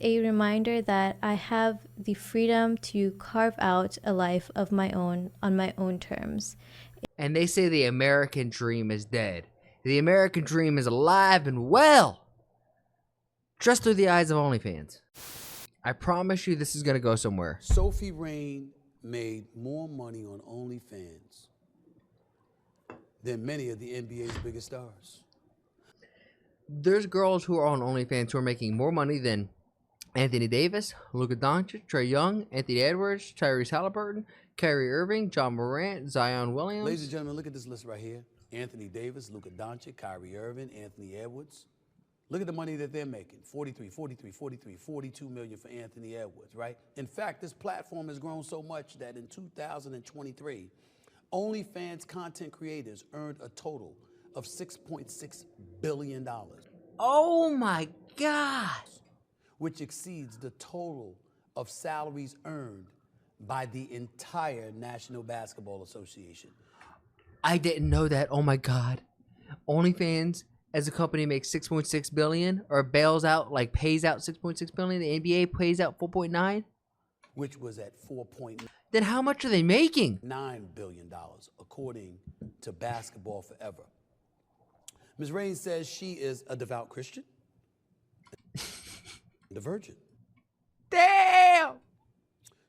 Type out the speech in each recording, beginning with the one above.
A reminder that I have the freedom to carve out a life of my own on my own terms. And they say the American dream is dead. The American dream is alive and well. Just through the eyes of OnlyFans. I promise you this is going to go somewhere. Sophie Rain made more money on OnlyFans than many of the NBA's biggest stars. There's girls who are on OnlyFans who are making more money than Anthony Davis, Luka Doncic, Trae Young, Anthony Edwards, Tyrese Halliburton, Kyrie Irving, John Morant, Zion Williams. Ladies and gentlemen, look at this list right here. Anthony Davis, Luka Doncic, Kyrie Irving, Anthony Edwards. Look at the money that they're making. 42 million for Anthony Edwards, right? In fact, this platform has grown so much that in 2023, OnlyFans content creators earned a total of $6.6 billion. Oh my God. Which exceeds the total of salaries earned by the entire National Basketball Association. I didn't know that. Oh my God. OnlyFans as a company makes 6.6 billion or bails out, like pays out 6.6 billion. The NBA pays out 4.9, which was at 4.9. Then how much are they making? $9 billion, according to Basketball Forever. Ms. Rain says she is a devout Christian, the virgin. Damn!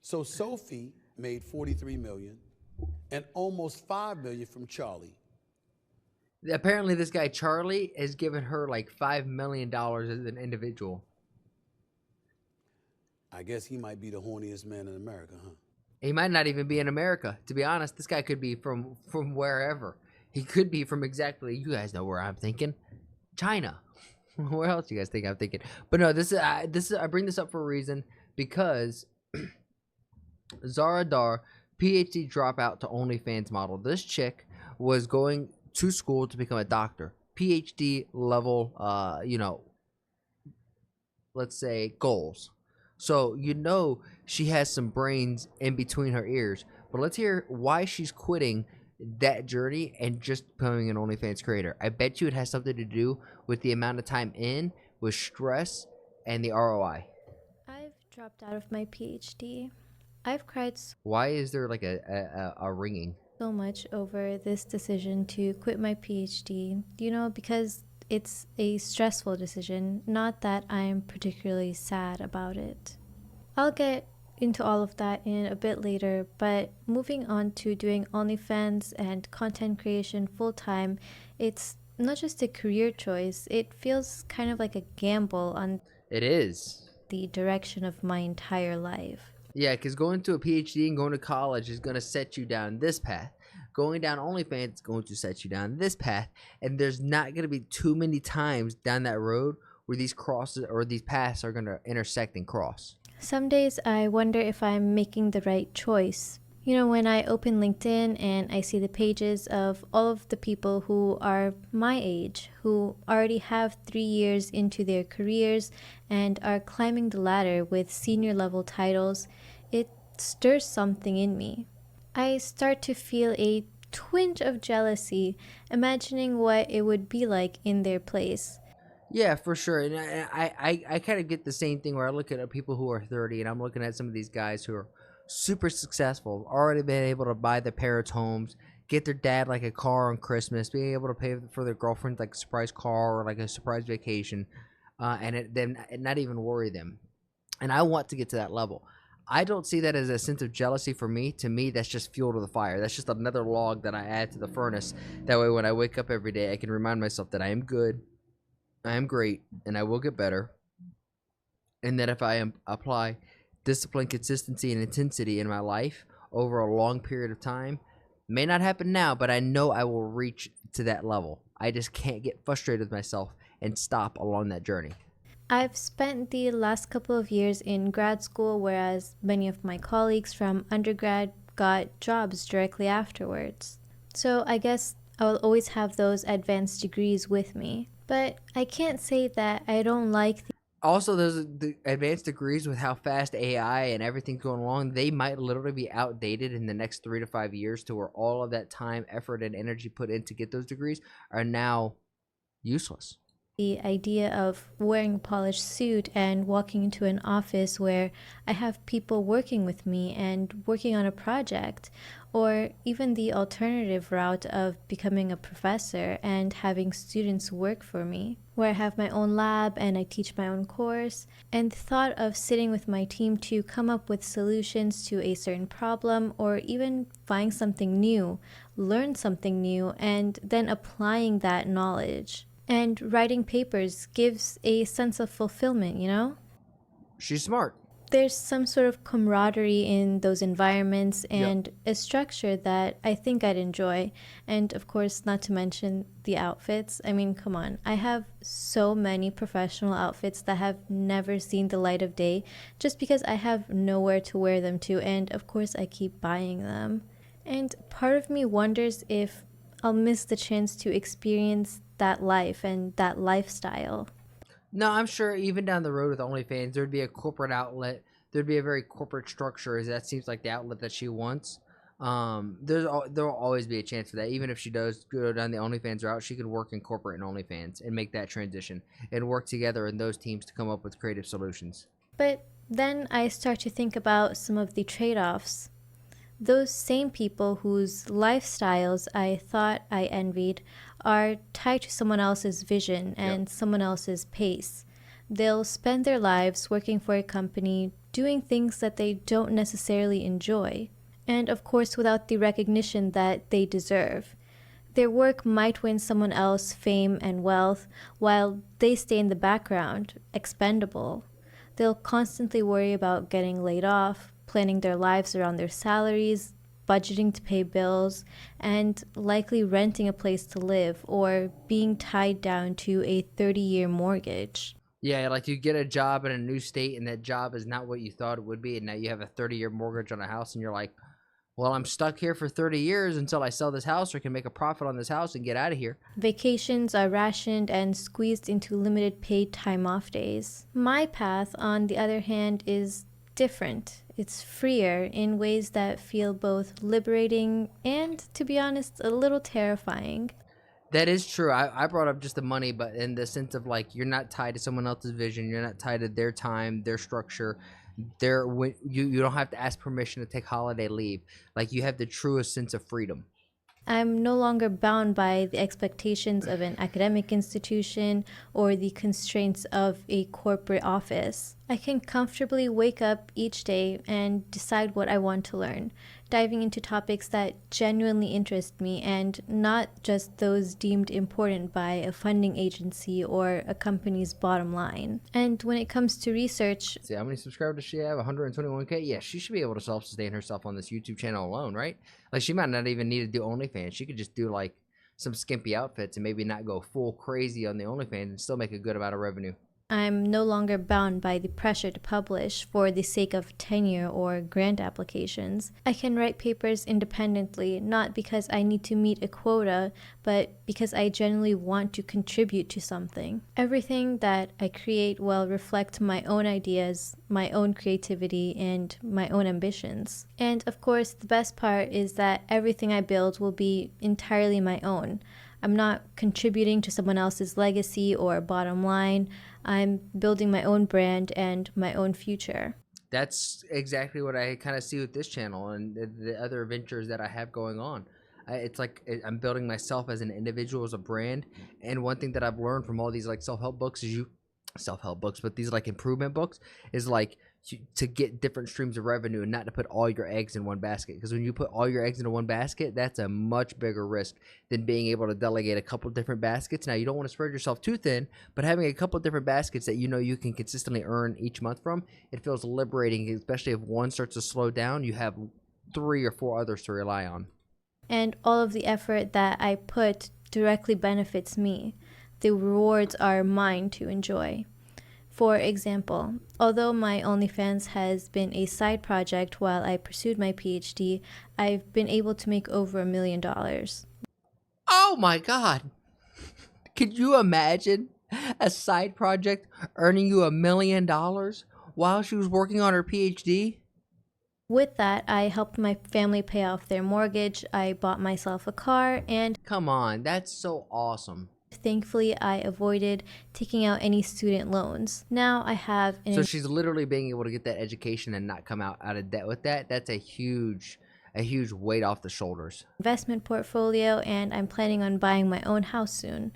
So Sophie made $43 million and almost $5 million from Charlie. Apparently this guy Charlie has given her like $5 million as an individual. I guess he might be the horniest man in America, huh? He might not even be in America. To be honest, this guy could be from wherever. He could be from exactly, you guys know where I'm thinking, China. Where else do you guys think I'm thinking? But no, this is I bring this up for a reason, because Zara Dar, PhD dropout to OnlyFans model. This chick was going to school to become a doctor, PhD level, let's say goals. So she has some brains in between her ears. But let's hear why she's quitting that journey and just becoming an OnlyFans creator. I bet you it has something to do with the amount of time with stress, and the ROI. I've dropped out of my PhD. I've cried Why is there like a ringing? So much over this decision to quit my PhD, because it's a stressful decision, not that I'm particularly sad about it. I'll get into all of that in a bit later, but moving on to doing OnlyFans and content creation full-time, it's not just a career choice, it feels kind of like a gamble on It is the direction of my entire life. Yeah, because going to a PhD and going to college is going to set you down this path. Going down OnlyFans is going to set you down this path, and there's not going to be too many times down that road where these crosses or these paths are going to intersect and cross. Some days I wonder if I'm making the right choice. When I open LinkedIn and I see the pages of all of the people who are my age, who already have 3 years into their careers and are climbing the ladder with senior level titles, it stirs something in me. I start to feel a twinge of jealousy, imagining what it would be like in their place. Yeah, for sure. And I kind of get the same thing where I look at people who are 30 and I'm looking at some of these guys who are super successful, already been able to buy their parents' homes, get their dad like a car on Christmas, being able to pay for their girlfriend like a surprise car or like a surprise vacation, and then not even worry them. And I want to get to that level. I don't see that as a sense of jealousy for me. To me, that's just fuel to the fire. That's just another log that I add to the furnace. That way, when I wake up every day, I can remind myself that I am good, I am great, and I will get better. And that if I apply discipline, consistency, and intensity in my life over a long period of time, may not happen now, but I know I will reach to that level. I just can't get frustrated with myself and stop along that journey. I've spent the last couple of years in grad school, whereas many of my colleagues from undergrad got jobs directly afterwards. So I guess I will always have those advanced degrees with me. But I can't say that I don't like Also, the advanced degrees with how fast AI and everything's going along, they might literally be outdated in the next 3 to 5 years, to where all of that time, effort, and energy put in to get those degrees are now useless. The idea of wearing a polished suit and walking into an office where I have people working with me and working on a project, or even the alternative route of becoming a professor and having students work for me, where I have my own lab and I teach my own course, and the thought of sitting with my team to come up with solutions to a certain problem or even find something new, learn something new, and then applying that knowledge. And writing papers gives a sense of fulfillment, you know? She's smart. There's some sort of camaraderie in those environments Yep. and a structure that I think I'd enjoy. And of course, not to mention the outfits. I mean, come on. I have so many professional outfits that have never seen the light of day just because I have nowhere to wear them to. And of course, I keep buying them. And part of me wonders if I'll miss the chance to experience that life and that lifestyle. No, I'm sure even down the road with OnlyFans, there'd be a corporate outlet. There'd be a very corporate structure, as that seems like the outlet that she wants. There'll always be a chance for that. Even if she does go down the OnlyFans route, she could work in corporate and OnlyFans and make that transition and work together in those teams to come up with creative solutions. But then I start to think about some of the trade offs. Those same people whose lifestyles I thought I envied are tied to someone else's vision and someone else's pace. They'll spend their lives working for a company, doing things that they don't necessarily enjoy, and of course, without the recognition that they deserve. Their work might win someone else fame and wealth, while they stay in the background, expendable. They'll constantly worry about getting laid off, planning their lives around their salaries, budgeting to pay bills, and likely renting a place to live or being tied down to a 30-year mortgage. Yeah, like you get a job in a new state and that job is not what you thought it would be, and now you have a 30-year mortgage on a house, and you're like, well, I'm stuck here for 30 years until I sell this house or can make a profit on this house and get out of here. Vacations are rationed and squeezed into limited paid time off days. My path, on the other hand, is different. It's freer in ways that feel both liberating and, to be honest, a little terrifying. That is true. I brought up just the money, but in the sense of like you're not tied to someone else's vision. You're not tied to their time, their structure. You don't have to ask permission to take holiday leave. Like you have the truest sense of freedom. I'm no longer bound by the expectations of an academic institution or the constraints of a corporate office. I can comfortably wake up each day and decide what I want to learn, diving into topics that genuinely interest me and not just those deemed important by a funding agency or a company's bottom line. And when it comes to research, See, how many subscribers does she have? 121K? Yeah, she should be able to self-sustain herself on this YouTube channel alone, right? Like, she might not even need to do OnlyFans. She could just do, like, some skimpy outfits and maybe not go full crazy on the OnlyFans and still make a good amount of revenue. I'm no longer bound by the pressure to publish for the sake of tenure or grant applications. I can write papers independently, not because I need to meet a quota, but because I genuinely want to contribute to something. Everything that I create will reflect my own ideas, my own creativity, and my own ambitions. And of course, the best part is that everything I build will be entirely my own. I'm not contributing to someone else's legacy or bottom line. I'm building my own brand and my own future. That's exactly what I kind of see with this channel and the other ventures that I have going on. It's like I'm building myself as an individual, as a brand. And one thing that I've learned from all these like self-help books is but these like improvement books is like to get different streams of revenue and not to put all your eggs in one basket. Because when you put all your eggs into one basket, that's a much bigger risk than being able to delegate a couple different baskets. Now, you don't want to spread yourself too thin, but having a couple different baskets that you know you can consistently earn each month from, it feels liberating, especially if one starts to slow down, you have 3 or 4 others to rely on. And all of the effort that I put directly benefits me. The rewards are mine to enjoy. For example, although my OnlyFans has been a side project while I pursued my PhD, I've been able to make over $1 million. Oh my God. Could you imagine a side project earning you $1 million while she was working on her PhD? With that, I helped my family pay off their mortgage, I bought myself a car, and Come on, that's so awesome. Thankfully, I avoided taking out any student loans. Now I have So an she's literally being able to get that education and not come out of debt with that. That's a huge weight off the shoulders. investment portfolio, and I'm planning on buying my own house soon.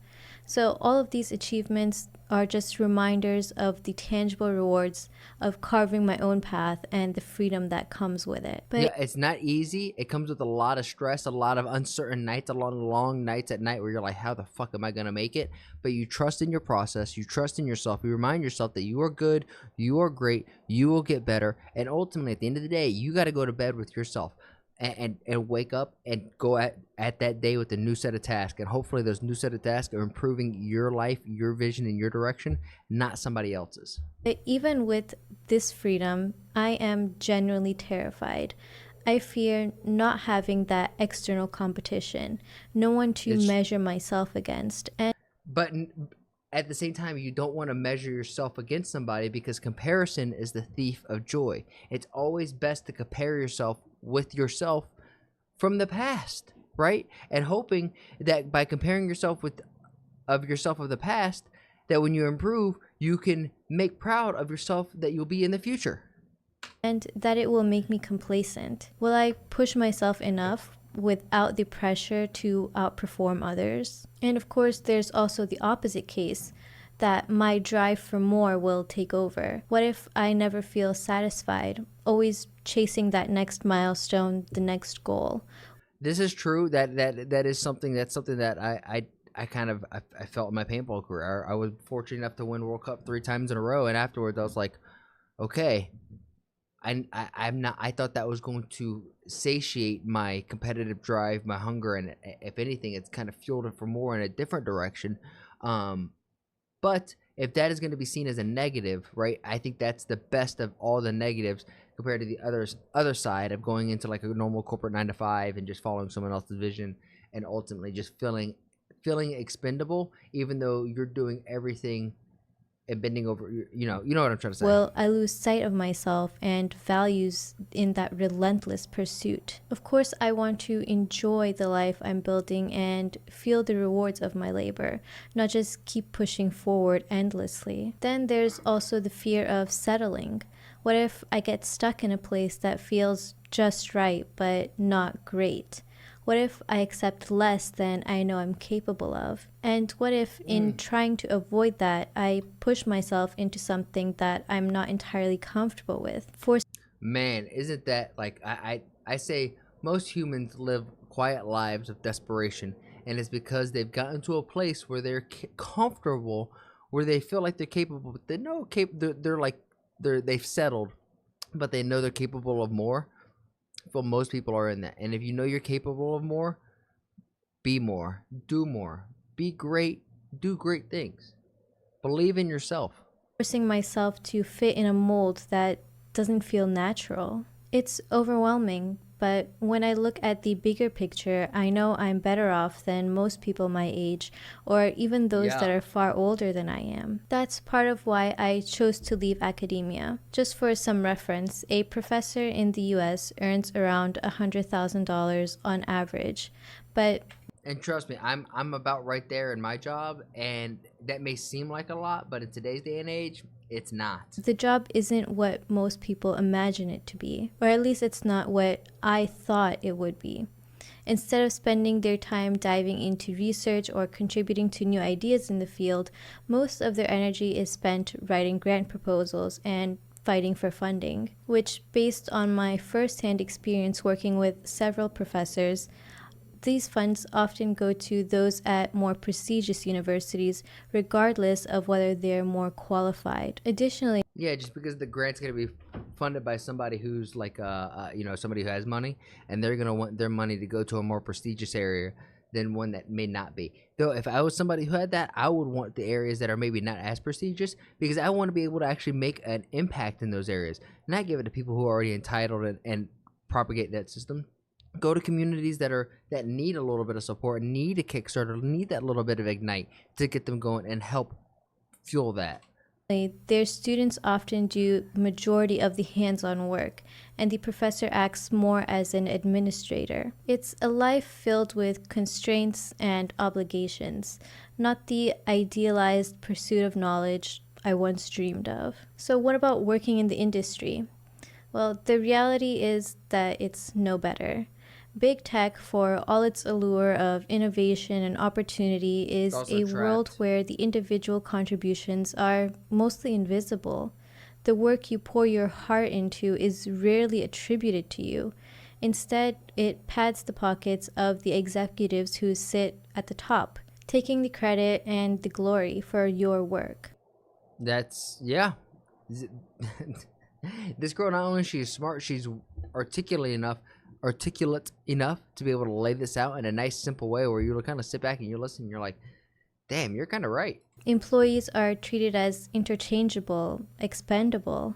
So, all of these achievements are just reminders of the tangible rewards of carving my own path and the freedom that comes with it. But Yeah, it's not easy. It comes with a lot of stress, a lot of uncertain nights, a lot of long nights at night where you're like, how the fuck am I going to make it? But you trust in your process. You trust in yourself. You remind yourself that you are good. You are great. You will get better. And ultimately, at the end of the day, you got to go to bed with yourself. And wake up and go at that day with a new set of tasks, and hopefully those new set of tasks are improving your life, your vision, and your direction, not somebody else's. even with this freedom, I am genuinely terrified. I fear not having that external competition, no one to It's measure myself against. And But at the same time, you don't want to measure yourself against somebody, because comparison is the thief of joy. It's always best to compare yourself with yourself from the past, right? And hoping that by comparing yourself of the past, that when you improve, you can make proud of yourself that you'll be in the future. and that it will make me complacent. Will I push myself enough without the pressure to outperform others? And of course, there's also the opposite case that my drive for more will take over. What if I never feel satisfied, always chasing that next milestone, the next goal? This is true. That is something. That's something that I felt in my paintball career. I was fortunate enough to win World Cup 3 times in a row, and afterwards I was like, okay, I'm not. I thought that was going to satiate my competitive drive, my hunger, and if anything, it's kind of fueled it for more in a different direction. But if that is going to be seen as a negative, right? I think that's the best of all the negatives compared to the other side of going into like a normal corporate 9 to 5 and just following someone else's vision, and ultimately just feeling expendable, even though you're doing everything and bending over. You know what I'm trying to say. Will I lose sight of myself and values in that relentless pursuit? Of course, I want to enjoy the life I'm building and feel the rewards of my labor, not just keep pushing forward endlessly. Then there's also the fear of settling. What if I get stuck in a place that feels just right but not great? What if I accept less than I know I'm capable of? And what if, in trying to avoid that, I push myself into something that I'm not entirely comfortable with? Man, isn't that like I say most humans live quiet lives of desperation, and it's because they've gotten to a place where they're comfortable, where they feel like they're capable, but they know they've settled, but they know they're capable of more. Well, most people are in that, and if you know you're capable of more, be more, do more, be great, do great things, believe in yourself. Forcing myself to fit in a mold that doesn't feel natural. It's overwhelming, but when I look at the bigger picture, I know I'm better off than most people my age, or even those that Yeah. are far older than I am. That's part of why I chose to leave academia. Just for some reference, a professor in the US earns around $100,000 on average, but And trust me, I'm about right there in my job, and that may seem like a lot, but in today's day and age, it's not. the job isn't what most people imagine it to be, or at least it's not what I thought it would be. Instead of spending their time diving into research or contributing to new ideas in the field, most of their energy is spent writing grant proposals and fighting for funding, which, based on my first-hand experience working with several professors, these funds often go to those at more prestigious universities, regardless of whether they're more qualified. Additionally, Yeah, just because the grant's gonna be funded by somebody who's like somebody who has money, and they're gonna want their money to go to a more prestigious area than one that may not be. Though if I was somebody who had that, I would want the areas that are maybe not as prestigious, because I want to be able to actually make an impact in those areas, not give it to people who are already entitled, and propagate that system. Go to communities that need a little bit of support, need a Kickstarter, need that little bit of ignite to get them going and help fuel that. their students often do majority of the hands-on work, and the professor acts more as an administrator. It's a life filled with constraints and obligations, not the idealized pursuit of knowledge I once dreamed of. So, what about working in the industry? Well, the reality is that it's no better. Big tech, for all its allure of innovation and opportunity, It's is also a world trapped. where the individual contributions are mostly invisible. The work you pour your heart into is rarely attributed to you. Instead, it pads the pockets of the executives who sit at the top, taking the credit and the glory for your work. That's yeah. Z- This girl, not only she's smart, she's articulate enough, articulate enough to be able to lay this out in a nice, simple way where you kind of sit back and you listen. And you're like, damn, you're kind of right. Employees are treated as interchangeable, expendable.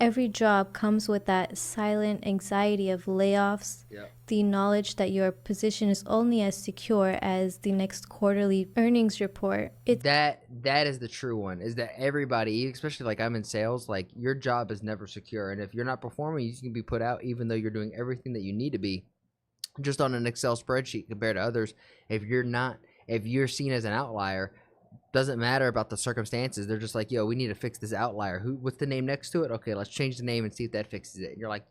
Every job comes with that silent anxiety of layoffs, Yeah. the knowledge that your position is only as secure as the next quarterly earnings report. It's That is the true one. Is that everybody, especially like I'm in sales, like your job is never secure, and if you're not performing, you can be put out, even though you're doing everything that you need to be, just on an Excel spreadsheet compared to others. If you're not, if you're seen as an outlier, doesn't matter about the circumstances. They're just like, yo, we need to fix this outlier. What's the name next to it? Okay, let's change the name and see if that fixes it. And you're like,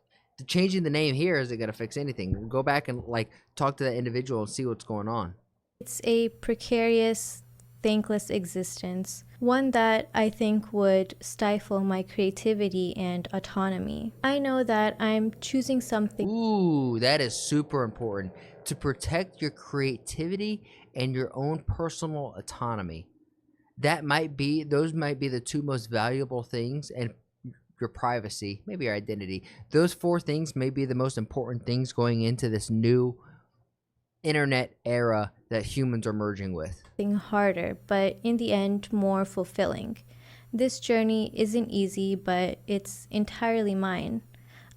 changing the name here isn't gonna fix anything. Go back and like talk to that individual and see what's going on. It's a precarious, thankless existence, one that I think would stifle my creativity and autonomy. I know that I'm choosing something. Ooh, that is super important to protect your creativity and your own personal autonomy. Those might be the two most valuable things, and your privacy, maybe your identity. Those four things may be the most important things going into this new internet era that humans are merging with. Harder, but in the end, more fulfilling. This journey isn't easy, but it's entirely mine.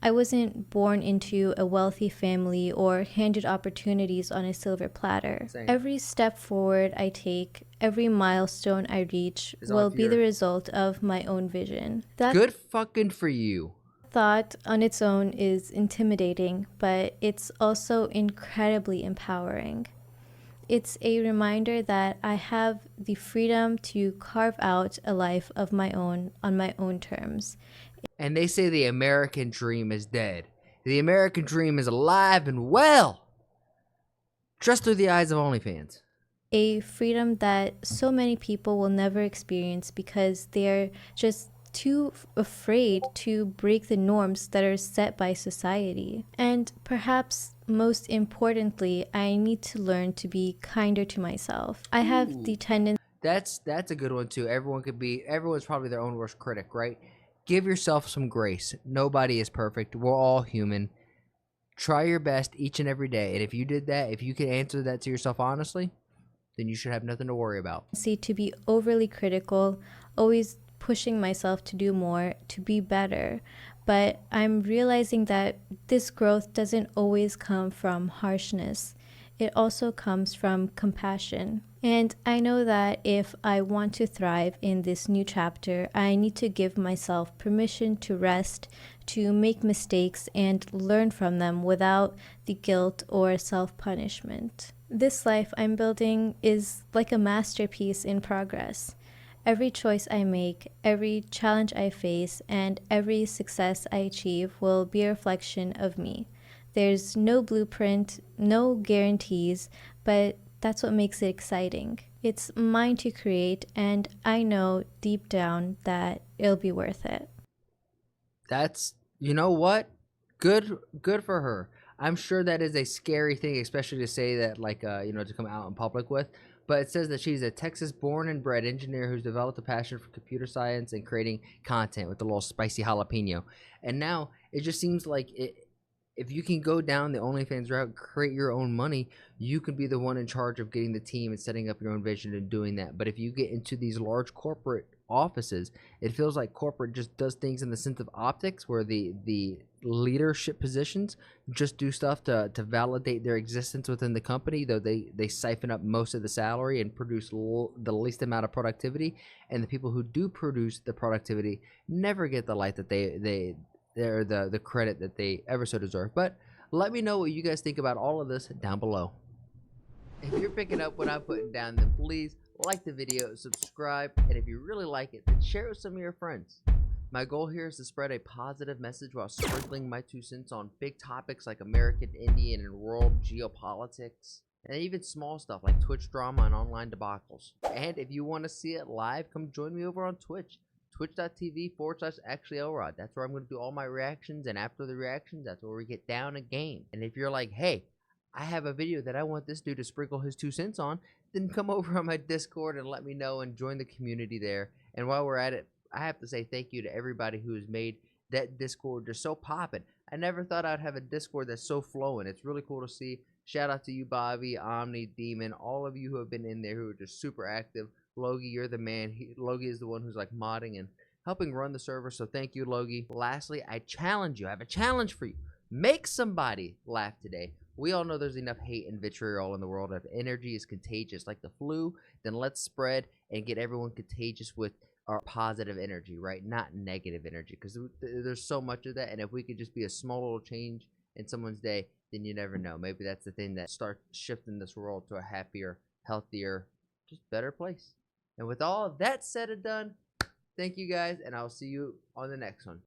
I wasn't born into a wealthy family or handed opportunities on a silver platter. Same. Every step forward I take, every milestone I reach, Is will off be your- the result of my own vision. That Good fucking for you. thought on its own is intimidating, but it's also incredibly empowering. It's a reminder that I have the freedom to carve out a life of my own on my own terms. And they say the American dream is dead. The American dream is alive and well. Just through the eyes of OnlyFans. A freedom that so many people will never experience because they're just too afraid to break the norms that are set by society. And perhaps most importantly, I need to learn to be kinder to myself. I have the tendency That's a good one too. Everyone's probably their own worst critic, right? Give yourself some grace. Nobody is perfect. We're all human. Try your best each and every day. And if you did that, if you can answer that to yourself honestly, then you should have nothing to worry about. to be overly critical, always pushing myself to do more, to be better. But I'm realizing that this growth doesn't always come from harshness. It also comes from compassion. And I know that if I want to thrive in this new chapter, I need to give myself permission to rest, to make mistakes, and learn from them without the guilt or self punishment. This life I'm building is like a masterpiece in progress. Every choice I make, every challenge I face, and every success I achieve will be a reflection of me. There's no blueprint, no guarantees, but that's what makes it exciting. It's mine to create, and I know deep down that it'll be worth it. That's, you know what? Good for her. I'm sure that is a scary thing, especially to say that, like, to come out in public with. But it says that she's a Texas-born and bred engineer who's developed a passion for computer science and creating content with a little spicy jalapeno. And now it just seems like if you can go down the OnlyFans route, create your own money, you can be the one in charge of getting the team and setting up your own vision and doing that. But if you get into these large corporate offices, it feels like corporate just does things in the sense of optics, where the leadership positions just do stuff to validate their existence within the company, though they siphon up most of the salary and produce the least amount of productivity. And the people who do produce the productivity never get the light that they're the credit that they ever so deserve. But let me know what you guys think about all of this down below. If you're picking up what I'm putting down, then please like the video, subscribe, and if you really like it, then share it with some of your friends. My goal here is to spread a positive message while sprinkling my 2 cents on big topics like American, Indian, and world geopolitics, and even small stuff like Twitch drama and online debacles. And if you want to see it live, come join me over on Twitch, twitch.tv/actuallyrod. That's where I'm going to do all my reactions, and after the reactions, that's where we get down a game. And if you're like, hey, I have a video that I want this dude to sprinkle his 2 cents on, then come over on my Discord and let me know and join the community there. And while we're at it, I have to say thank you to everybody who has made that Discord just so poppin'. I never thought I'd have a Discord that's so flowing. It's really cool to see. Shout out to you, Bobby, Omni, Demon, all of you who have been in there who are just super active. Logie, you're the man. Logie is the one who's like modding and helping run the server, so thank you, Logie. Lastly, I challenge you. I have a challenge for you. Make somebody laugh today. We all know there's enough hate and vitriol in the world. If energy is contagious like the flu, then let's spread and get everyone contagious with our positive energy, right? Not negative energy, because there's so much of that. And if we could just be a small little change in someone's day, then you never know. Maybe that's the thing that starts shifting this world to a happier, healthier, just better place. And with all that said and done, thank you guys, and I'll see you on the next one.